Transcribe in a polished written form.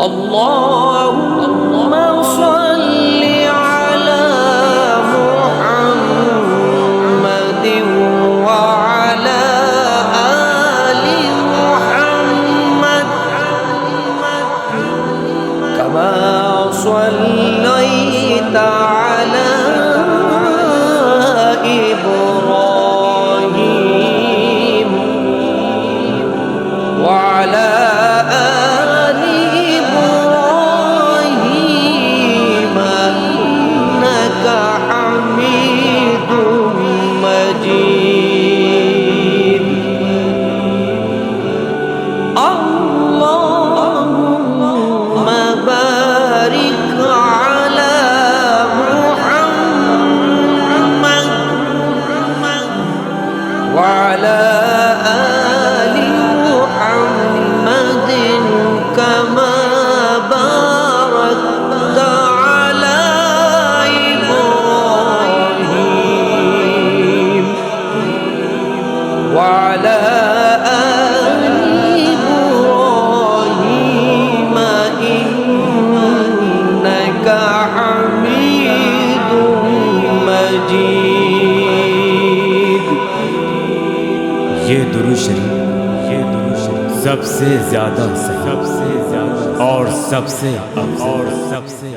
اللهم صل على محمد وعلى آل محمد كما صليت على إبراهيم وعلى آل إبراهيم إنك حميد مجيد اللهم بارك على محمد وعلى آل محمد كما باركت على إبراهيم وعلى آل إبراهيم إنك حميد مجيد। ये दुरूद शरीफ सबसे ज्यादा और सबसे